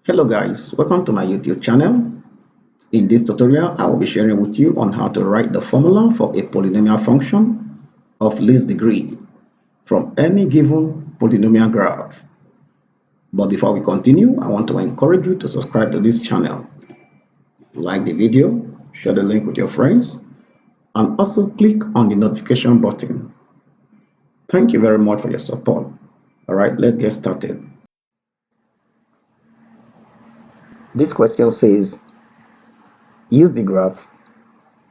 Hello guys, welcome to my YouTube channel. In this tutorial, I will be sharing with you on how to write the formula for a polynomial function of least degree from any given polynomial graph. But before we continue, I want to encourage you to subscribe to this channel, like the video, share the link with your friends, and also click on the notification button. Thank you very much for your support. Alright, let's get started. This question says, use the graph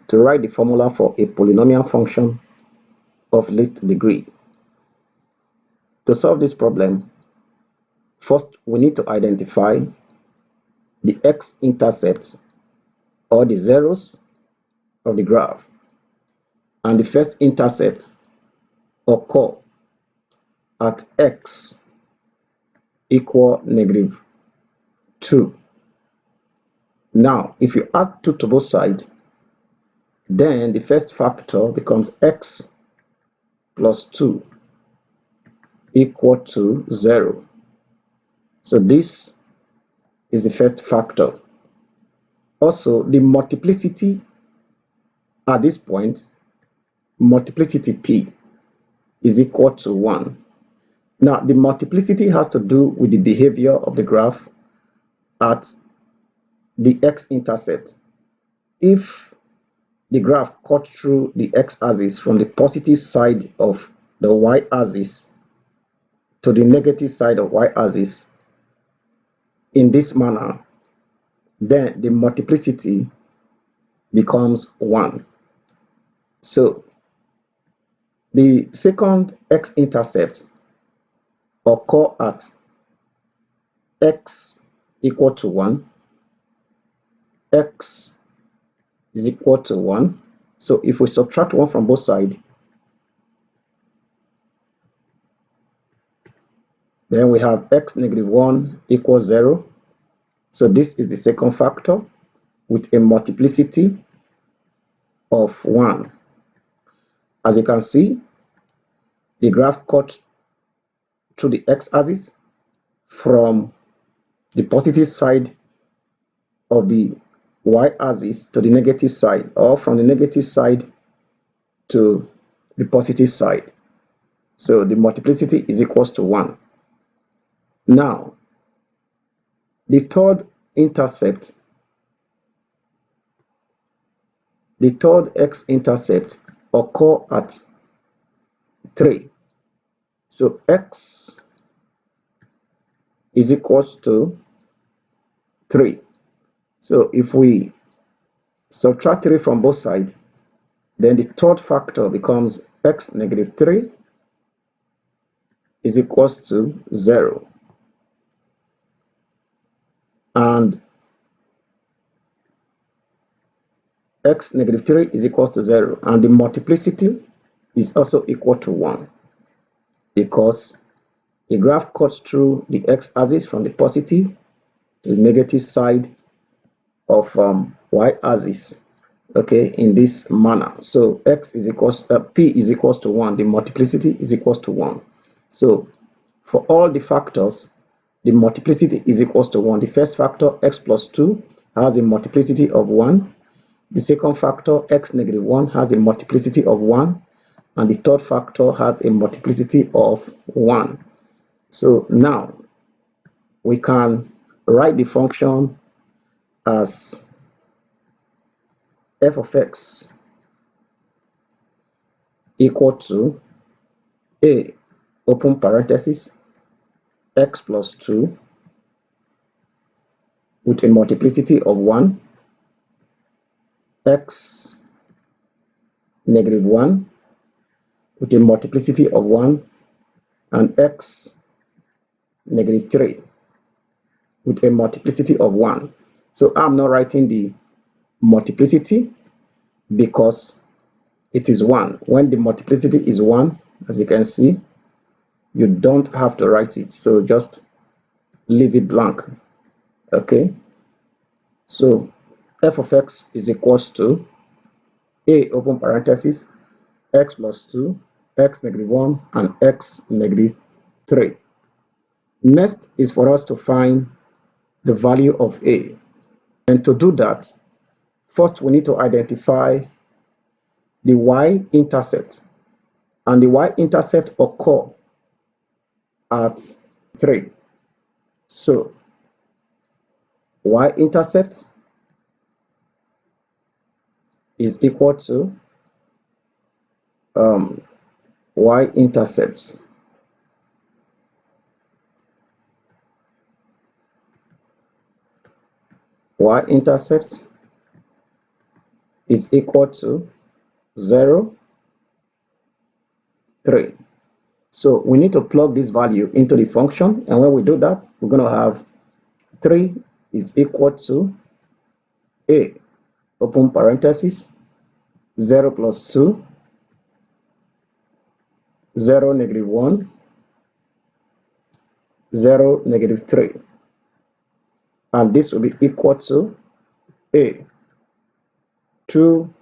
to write the formula for a polynomial function of least degree. To solve this problem, first we need to identify the x-intercepts or the zeros of the graph, and the first intercept occur at x equal -2. Now, if you add 2 to both sides, then the first factor becomes x plus 2 equal to 0. So this is the first factor. Also, the multiplicity at this point, multiplicity p, is equal to 1. Now, the multiplicity has to do with the behavior of the graph at the x-intercept. If the graph cut through the x-axis from the positive side of the y-axis to the negative side of y-axis in this manner, then the multiplicity becomes 1. So the second x-intercept occur at x equal to 1, x is equal to 1. So if we subtract 1 from both sides, then we have x -1 equals 0. So this is the second factor with a multiplicity of 1. As you can see, the graph cut through the x-axis from the positive side of the y-axis to the negative side, or from the negative side to the positive side. So the multiplicity is equals to 1. Now, the third intercept, the third x-intercept occur at 3. So x is equals to 3. So if we subtract 3 from both sides, then the third factor becomes x -3 is equals to 0. And x -3 is equals to 0, and the multiplicity is also equal to 1, because the graph cuts through the x-axis from the positive to the negative side of y-axis, okay, in this manner. So x is equals p is equals to 1, the multiplicity is equals to 1. So for all the factors, the multiplicity is equals to 1. The first factor, x plus 2, has a multiplicity of 1. The second factor, x -1, has a multiplicity of 1. And the third factor has a multiplicity of 1. So now we can write the function as f of x equal to a, open parenthesis, x plus 2 with a multiplicity of 1, x -1 with a multiplicity of 1, and x -3 with a multiplicity of 1. So I'm not writing the multiplicity because it is 1. When the multiplicity is 1, as you can see, you don't have to write it. So just leave it blank. Okay. So f of x is equals to a, open parenthesis, x plus 2, x -1, and x -3. Next is for us to find the value of a. And to do that, first we need to identify the y-intercept, and the y-intercept occur at 3. So y-intercept is equal to y-intercept y-intercept is equal to 0, 3. So we need to plug this value into the function, and when we do that, we're going to have 3 is equal to a, open parenthesis, 0 plus 2, 0 negative 1, 0 negative 3. And this will be equal to a, 2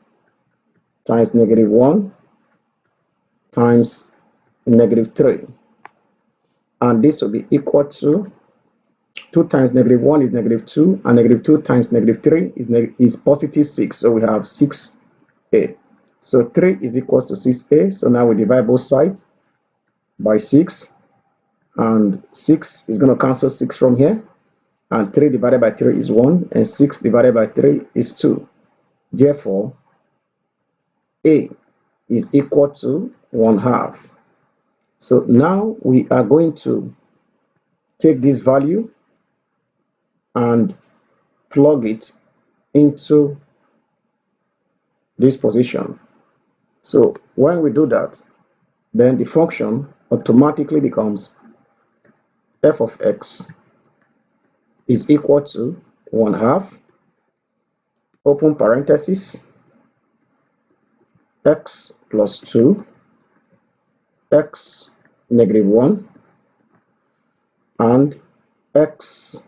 times negative 1 times negative 3. And this will be equal to 2 times negative 1 is negative 2, and negative 2 times negative 3 is positive 6. So we have 6a. So 3 is equal to 6a. So now we divide both sides by 6. And 6 is going to cancel 6 from here. And 3 divided by 3 is 1. And 6 divided by 3 is 2. Therefore, a is equal to 1/2. So now we are going to take this value and plug it into this position. So when we do that, then the function automatically becomes f of x is equal to 1/2, open parenthesis, x plus 2, x negative 1, and x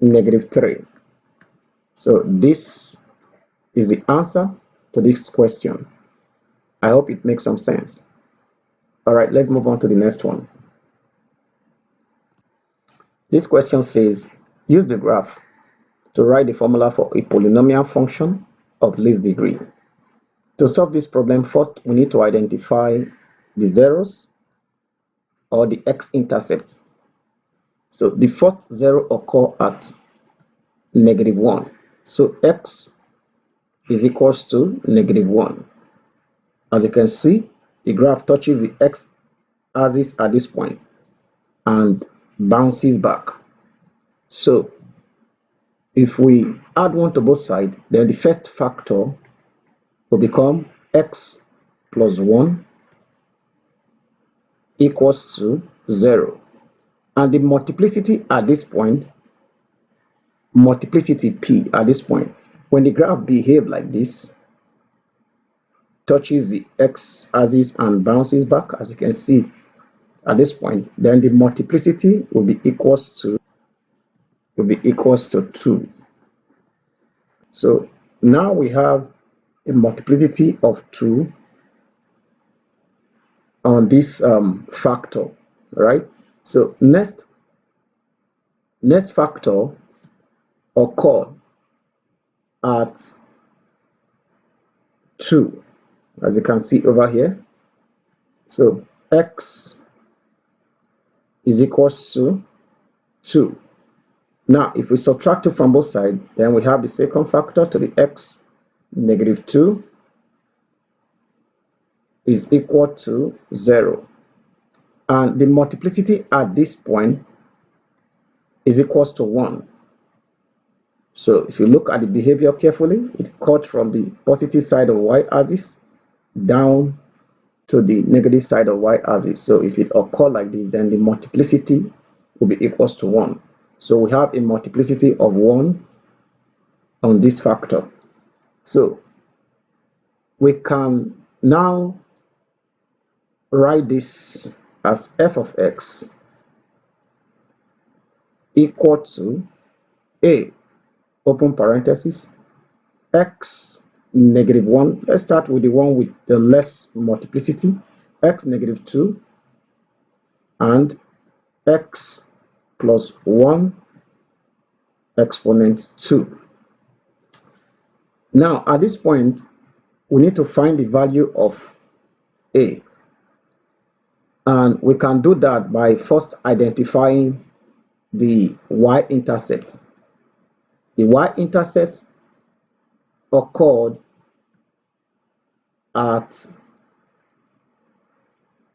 negative 3. So this is the answer to this question. I hope it makes some sense. All right, let's move on to the next one. This question says, use the graph to write the formula for a polynomial function of least degree. To solve this problem, first we need to identify the zeros or the x-intercept. So the first zero occurs at negative 1. So x is equals to negative 1. As you can see, the graph touches the x-axis at this point and bounces back. So if we add 1 to both sides, then the first factor will become x plus 1 equals to 0. And the multiplicity at this point, multiplicity p at this point, when the graph behaves like this, touches the x-axis and bounces back, as you can see at this point, then the multiplicity will be equals to 2. So now we have a multiplicity of 2 on this factor, right? So next factor occur at 2, as you can see over here. So x is equals to 2. Now if we subtract 2 from both sides, then we have the second factor to the x negative 2 is equal to 0. And the multiplicity at this point is equals to 1. So if you look at the behavior carefully, it cut from the positive side of y-axis down to the negative side of y-axis. So if it occurs like this, then the multiplicity will be equals to 1. So we have a multiplicity of 1 on this factor. So we can now write this as f of x equal to a, open parenthesis, x negative 1. Let's start with the one with the less multiplicity, x negative 2 and x plus 1 exponent 2. Now, at this point, we need to find the value of a. And we can do that by first identifying the y-intercept. The y-intercept occurred at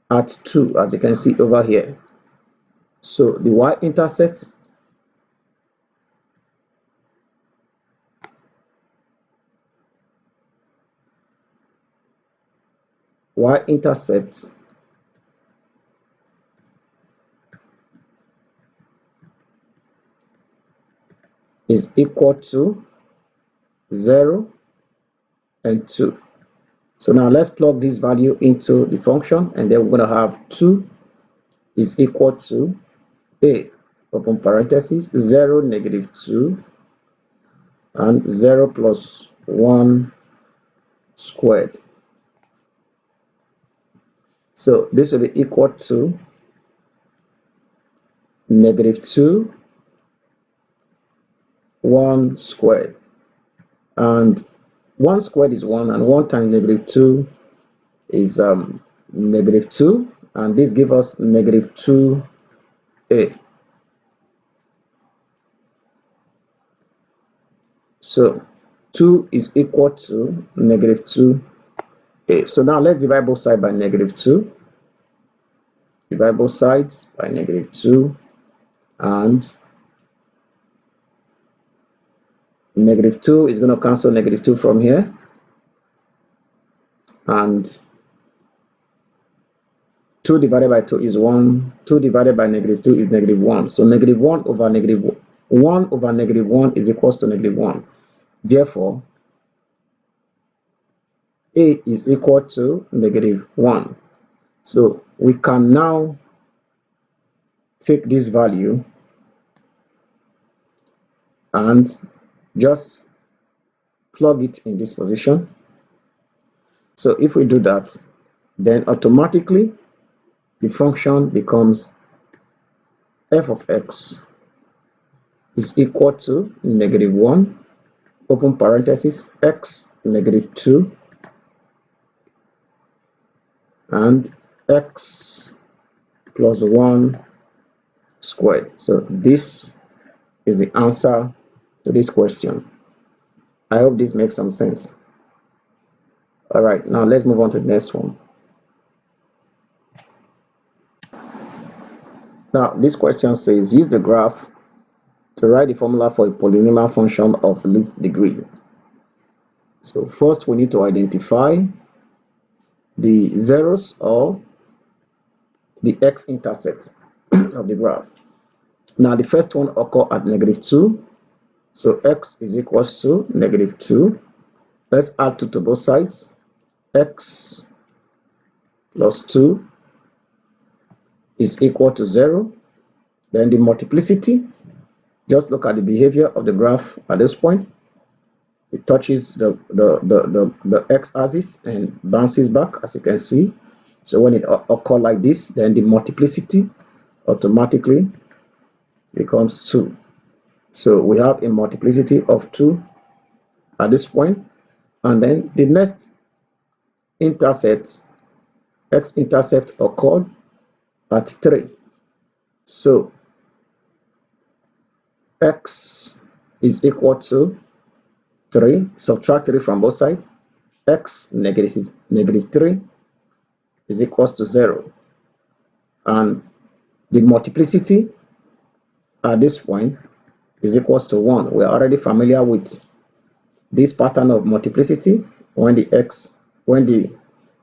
2, as you can see over here. So the y-intercept is equal to 0 and 2. So now let's plug this value into the function, and then we're going to have 2 is equal to a, open parenthesis, 0, negative 2, and 0 plus 1 squared. So this will be equal to negative 2, 1 squared. And 1 squared is 1, and 1 times negative 2 is negative 2, and this gives us negative 2a. So 2 is equal to negative 2a. So now let's divide both sides by negative 2. Divide both sides by negative 2, and negative 2 is going to cancel negative 2 from here, and 2 divided by 2 is 1. 2 divided by negative 2 is negative 1. So negative 1 over negative 1 over negative 1 is equals to negative 1. Therefore, a is equal to negative 1. So we can now take this value and just plug it in this position. So if we do that, then automatically the function becomes f of x is equal to negative 1, open parenthesis, x negative 2, and x plus 1 squared. So this is the answer to this question. I hope this makes some sense. All right, now let's move on to the next one. Now, this question says, use the graph to write the formula for a polynomial function of least degree. So first, we need to identify the zeros or the x-intercept of the graph. Now, the first one occurs at negative 2. So x is equals to negative 2. Let's add 2 to both sides. X plus 2 is equal to 0. Then the multiplicity, just look at the behavior of the graph at this point. It touches the x-axis and bounces back, as you can see. So when it occurs like this, then the multiplicity automatically becomes 2. So we have a multiplicity of 2 at this point. And then the next intercept, x-intercept, occurred at 3. So x is equal to 3. Subtract 3 from both sides. X negative 3 is equals to 0. And the multiplicity at this point is equals to 1. We are already familiar with this pattern of multiplicity when the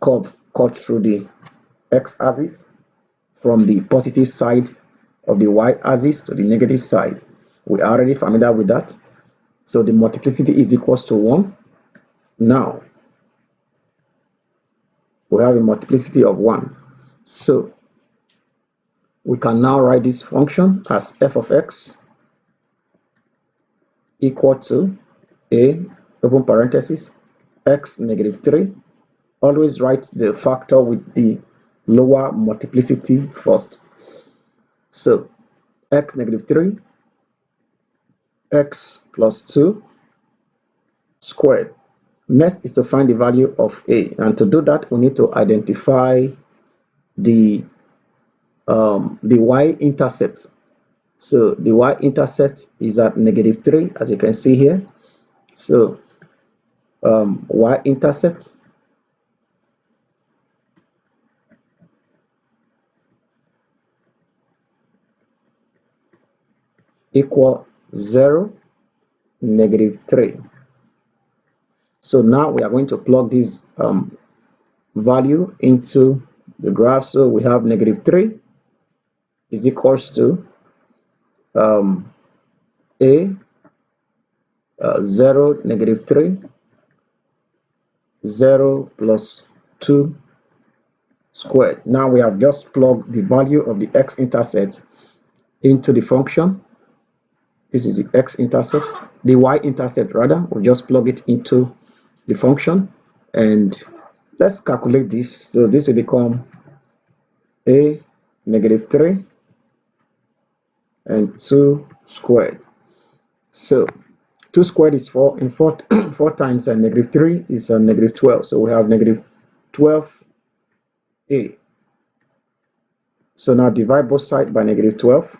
curve cut through the x-axis from the positive side of the y-axis to the negative side. We are already familiar with that. So the multiplicity is equals to 1. Now, we have a multiplicity of 1. So we can now write this function as f of x equal to a, open parenthesis, x negative 3. Always write the factor with the lower multiplicity first. So x negative 3, x plus 2 squared. Next is to find the value of a, and to do that we need to identify the y-intercept. So the y-intercept is at negative 3, as you can see here. So y-intercept equal 0, negative 3. So now we are going to plug this value into the graph. So we have negative 3 is equals to a 0, negative 3, 0 plus 2 squared. Now we have just plugged the value of the x-intercept into the function. This is the x-intercept, the y-intercept rather. We'll just plug it into the function, and let's calculate this. So this will become a negative 3 and 2 squared. So 2 squared is 4, and 4 times negative 3 is negative 12. So we have negative 12a. So now divide both sides by negative 12.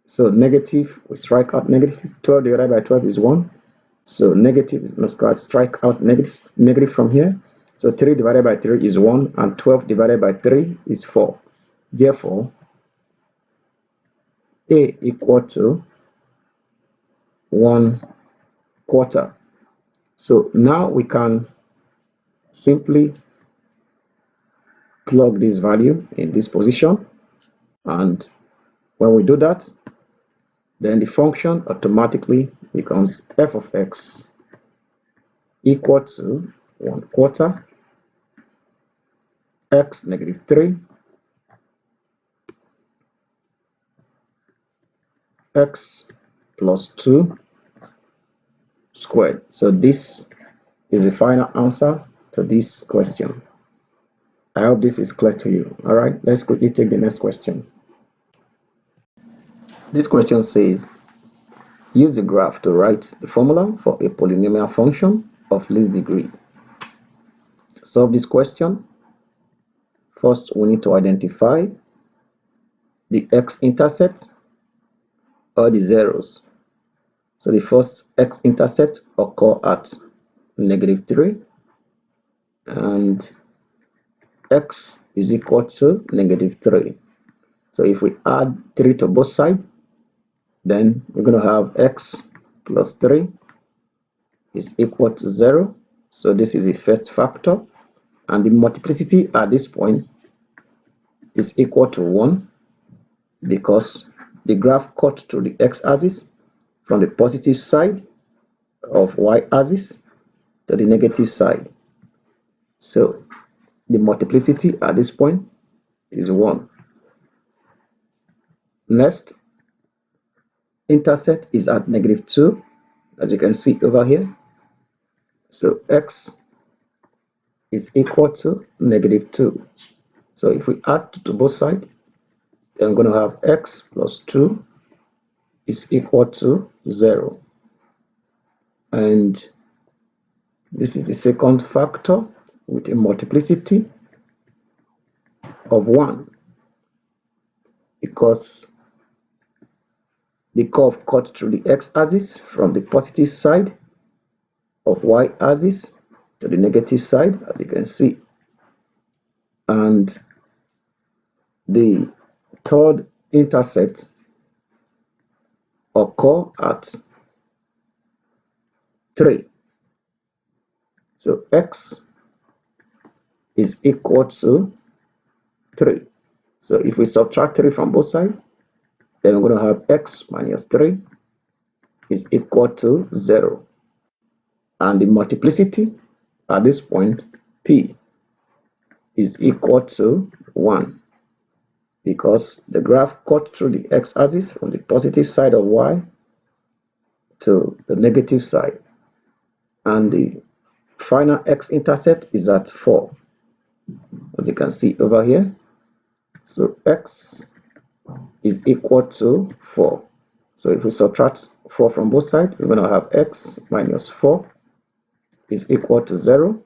So negative, we strike out negative. 12 divided by 12 is 1. So negative is must strike out negative from here. So 3 divided by 3 is 1, and 12 divided by 3 is 4. Therefore, a equal to 1/4. So now we can simply plug this value in this position, and when we do that, then the function automatically becomes f of x equal to 1/4 x negative 3 x plus 2 squared. So this is the final answer to this question. I hope this is clear to you. All right, let's quickly take the next question. This question says, use the graph to write the formula for a polynomial function of least degree. To solve this question, first we need to identify the x-intercept or the zeros. So the first x-intercept occur at negative 3, and x is equal to negative 3. So if we add 3 to both sides, then we're going to have x plus 3 is equal to 0. So this is the first factor, and the multiplicity at this point is equal to 1, because the graph cut through the x-axis from the positive side of y-axis to the negative side. So the multiplicity at this point is 1. Next, intercept is at negative 2, as you can see over here. So x is equal to negative 2. So if we add to both sides, then we're going to have x plus 2 is equal to 0. And this is the second factor with a multiplicity of 1, because the curve cut through the x-axis from the positive side of y-axis to the negative side, as you can see. And the third intercept occur at 3. So x is equal to 3. So if we subtract 3 from both sides, then we're going to have x minus 3 is equal to 0. And the multiplicity at this point, p, is equal to 1, because the graph cut through the x-axis from the positive side of y to the negative side. And the final x-intercept is at 4. as you can see over here. So x is equal to 4. So if we subtract 4 from both sides, we're going to have x minus 4 is equal to 0.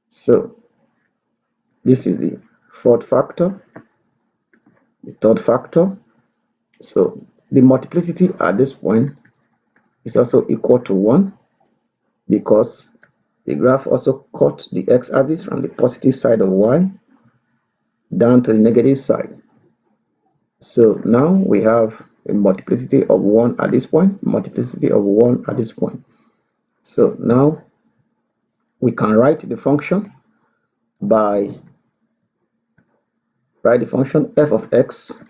So this is the fourth factor, the third factor. So the multiplicity at this point is also equal to 1 because the graph also cut the x-axis from the positive side of y down to the negative side. So now we have a multiplicity of 1 at this point, multiplicity of 1 at this point. So now we can write the function by write the function f of x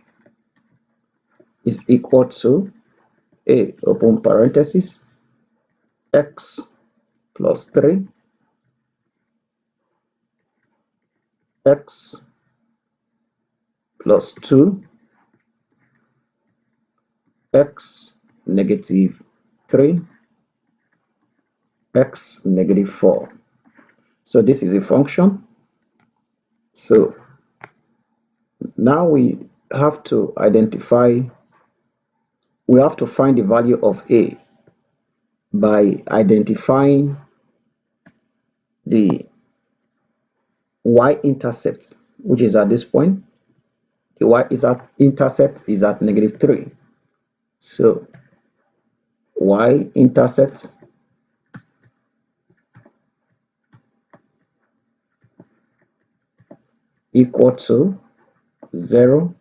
is equal to a open parenthesis x plus 3 x plus 2 x negative 3 x negative 4. So this is a function. So now we have to find the value of a by identifying the y-intercept, which is at this point. The y-intercept is at negative 3. So y-intercept equal to 0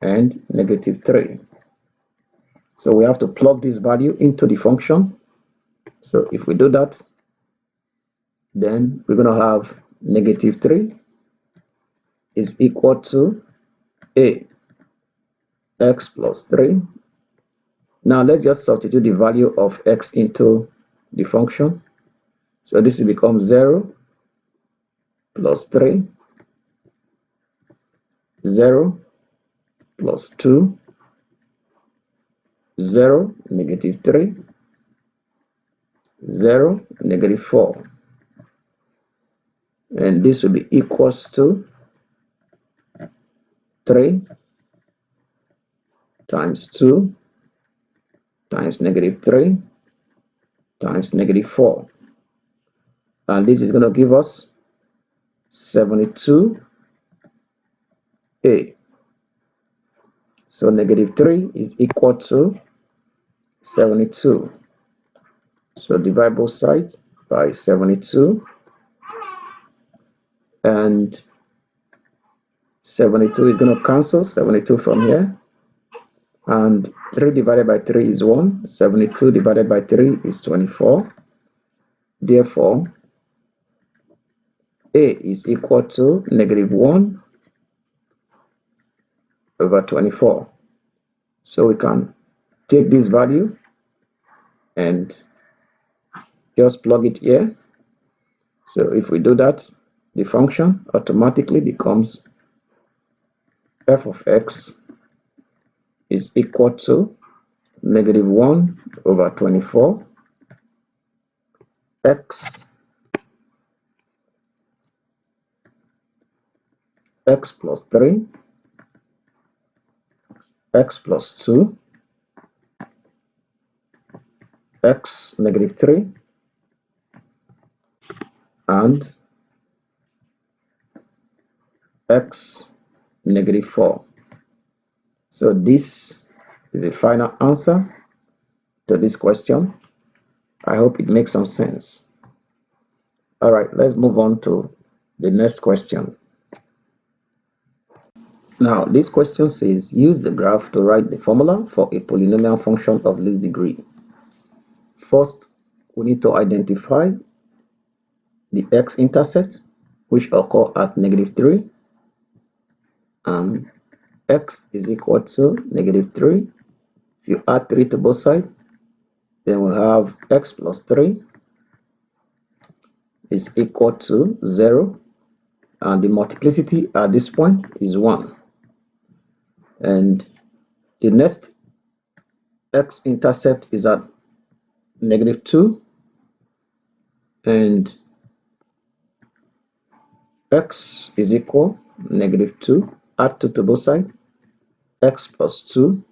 and negative 3. So we have to plug this value into the function. So if we do that, then we're going to have negative 3 is equal to a x plus 3. Now let's just substitute the value of x into the function. So this will become 0 plus 3, 0 plus 2, 0 negative 3, 0 negative 4. And this will be equals to 3 times 2 times negative 3 times negative 4. And this is going to give us 72a. So negative 3 is equal to 72. So divide both sides by 72. And 72 is going to cancel 72 from here. And 3 divided by 3 is 1. 72 divided by 3 is 24. Therefore, a is equal to negative 1 over 24. So we can take this value and just plug it here. So if we do that, the function automatically becomes f of x is equal to negative 1 over 24 x plus 3 x plus 2 x negative 3 and x negative 4. So this is the final answer to this question. I hope it makes some sense. All right, let's move on to the next question. Now, this question says, use the graph to write the formula for a polynomial function of least degree. First, we need to identify the x-intercept, which occur at negative 3, and x is equal to negative 3. If you add 3 to both sides, then we'll have x plus 3 is equal to 0, and the multiplicity at this point is 1. And the next x-intercept is at negative 2, and x is equal -2, add 2 to both sides, x plus 2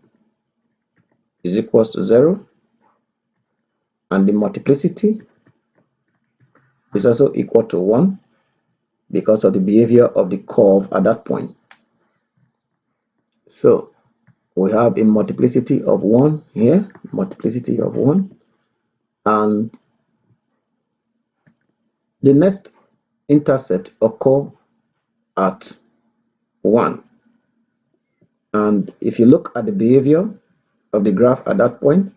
is equals to 0, and the multiplicity is also equal to 1 because of the behavior of the curve at that point. So we have a multiplicity of 1 here, multiplicity of 1, and the next intercept occur at 1. And if you look at the behavior of the graph at that point,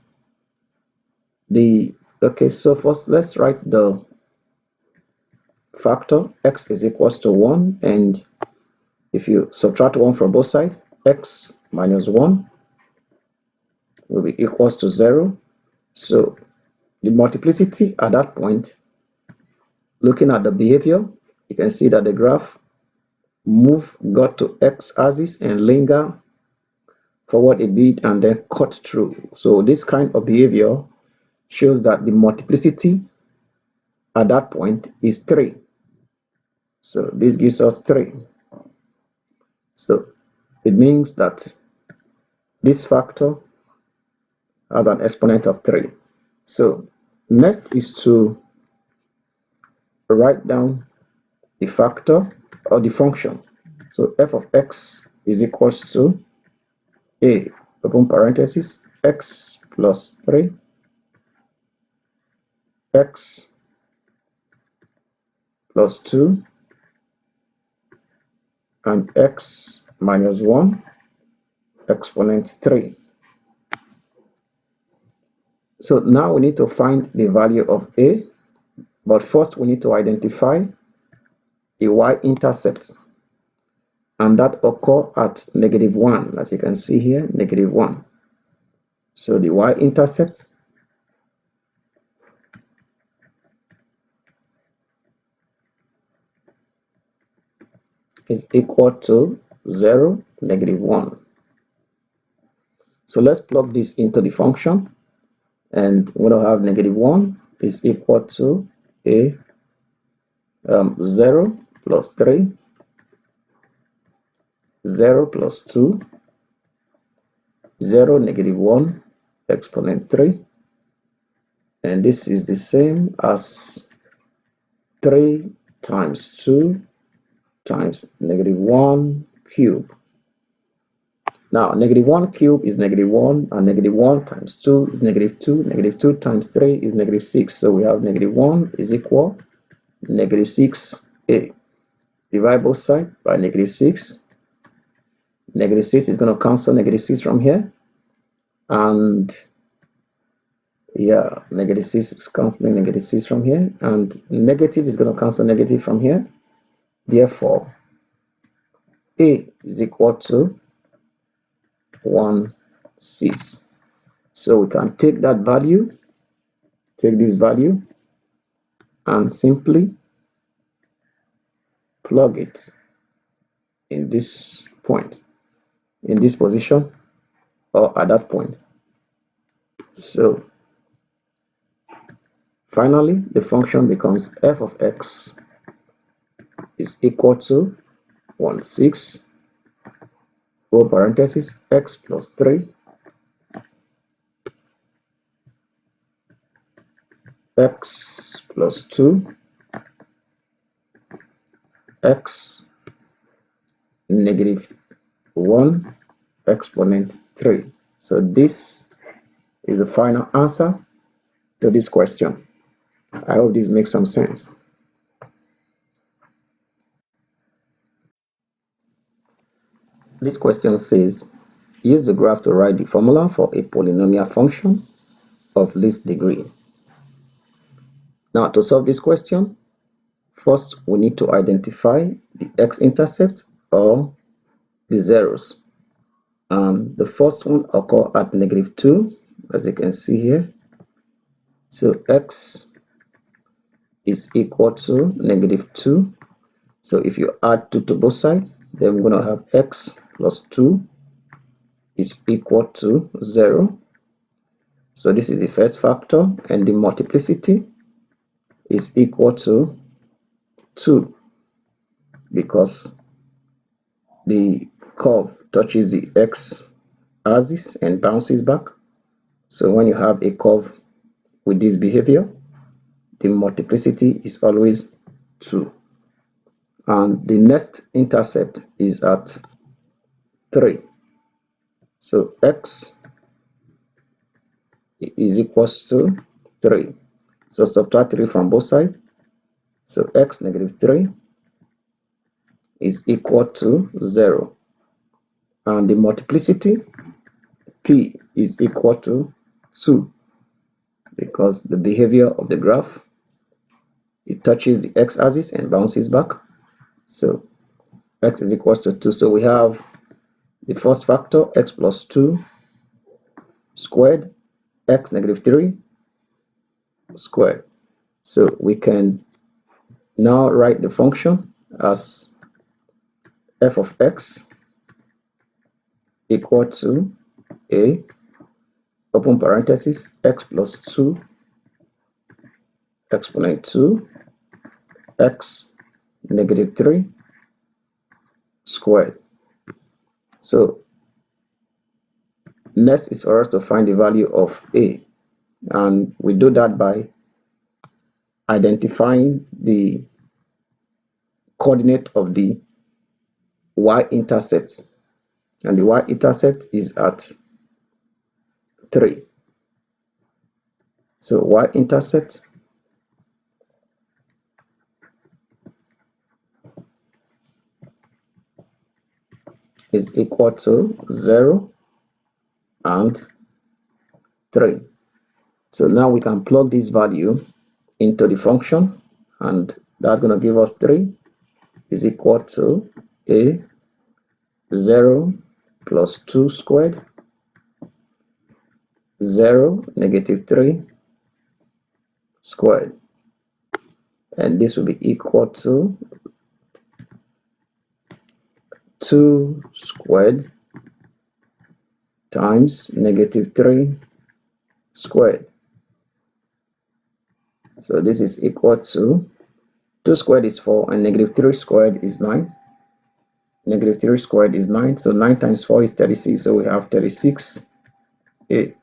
so first let's write the factor x is equals to 1, and if you subtract 1 from both sides, x minus 1 will be equals to 0. So the multiplicity at that point, looking at the behavior, you can see that the graph got to x axis and linger forward a bit and then cut through. So this kind of behavior shows that the multiplicity at that point is 3. So this gives us 3. So it means that this factor has an exponent of 3. So next is to write down the factor or the function. So f of x is equals to a, open parenthesis, x plus 3, x plus 2, and x minus 1 exponent 3. So now we need to find the value of a, but first we need to identify a y-intercept, and that occur at -1, as you can see here, -1. So the y-intercept is equal to 0, -1. So let's plug this into the function, and we're going to have -1 is equal to a 0 plus 3, 0 plus 2, 0, -1, exponent 3, and this is the same as 3 times 2 times -1 cube. Now, -1 cube is -1, and -1 times 2 is -2, -2 times 3 is -6. So we have -1 is equal -6a. Divide both sides by -6. -6 is going to cancel -6 from here, and yeah, -6 is cancelling -6 from here, and negative is going to cancel negative from here. Therefore, a is equal to 1/6. So we can take that value, take this value, and simply plug it in this point, in this position, or at that point. So finally, the function becomes f of x is equal to 1/6, open parenthesis, x plus 3, x plus 2, x -1 exponent 3. So this is the final answer to this question. I hope this makes some sense. This question says, use the graph to write the formula for a polynomial function of least degree. Now, to solve this question, first we need to identify the x-intercept or the zeros. The first one occur at -2, as you can see here. So x is equal to -2. So if you add 2 to both sides, then we're going to have x plus 2 is equal to 0. So this is the first factor, and the multiplicity is equal to 2. because the curve touches the x-axis and bounces back. So when you have a curve with this behavior, the multiplicity is always 2. And the next intercept is at 3. So x is equals to 3. So subtract 3 from both sides. So x negative 3 is equal to 0. And the multiplicity p is equal to 2, because the behavior of the graph, it touches the x-axis and bounces back. So x is equal to 2. So we have the first factor, x plus 2 squared, x negative 3 squared. So we can now write the function as f of x equal to a, open parenthesis, x plus 2 exponent 2 x negative 3 squared. So next is for us to find the value of a, and we do that by identifying the coordinate of the y-intercept, and the y-intercept is at 3. So y-intercept is equal to 0 and 3. So now we can plug this value into the function, and that's going to give us 3 is equal to a 0 plus 2 squared, 0 negative 3 squared, and this will be equal to 2 squared times negative 3 squared. So this is equal to 2 squared is 4 and negative 3 squared is 9. Negative 3 squared is 9, so 9 times 4 is 36, so we have 36a.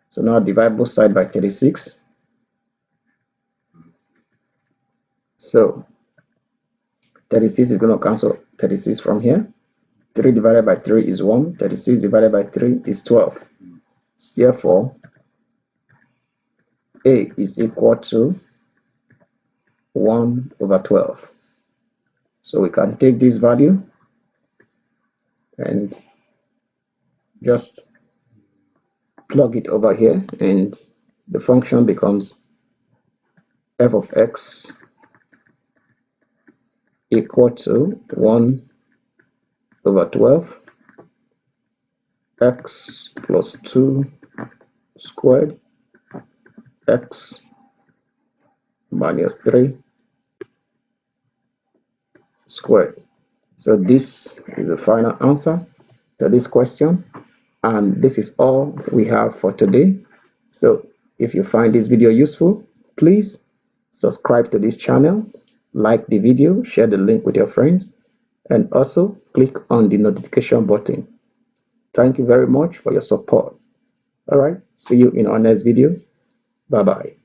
So now divide both sides by 36. So 36 is going to cancel 36 from here. 3 divided by 3 is 1. 36 divided by 3 is 12. Therefore, a is equal to 1 over 12. So we can take this value and just plug it over here, and the function becomes f of x equal to 1 over 12 x plus 2 squared x minus 3 squared. So this is the final answer to this question, and this is all we have for today. So if you find this video useful, please subscribe to this channel, like the video, share the link with your friends, and also click on the notification button. Thank you very much for your support. All right, see you in our next video. Bye bye.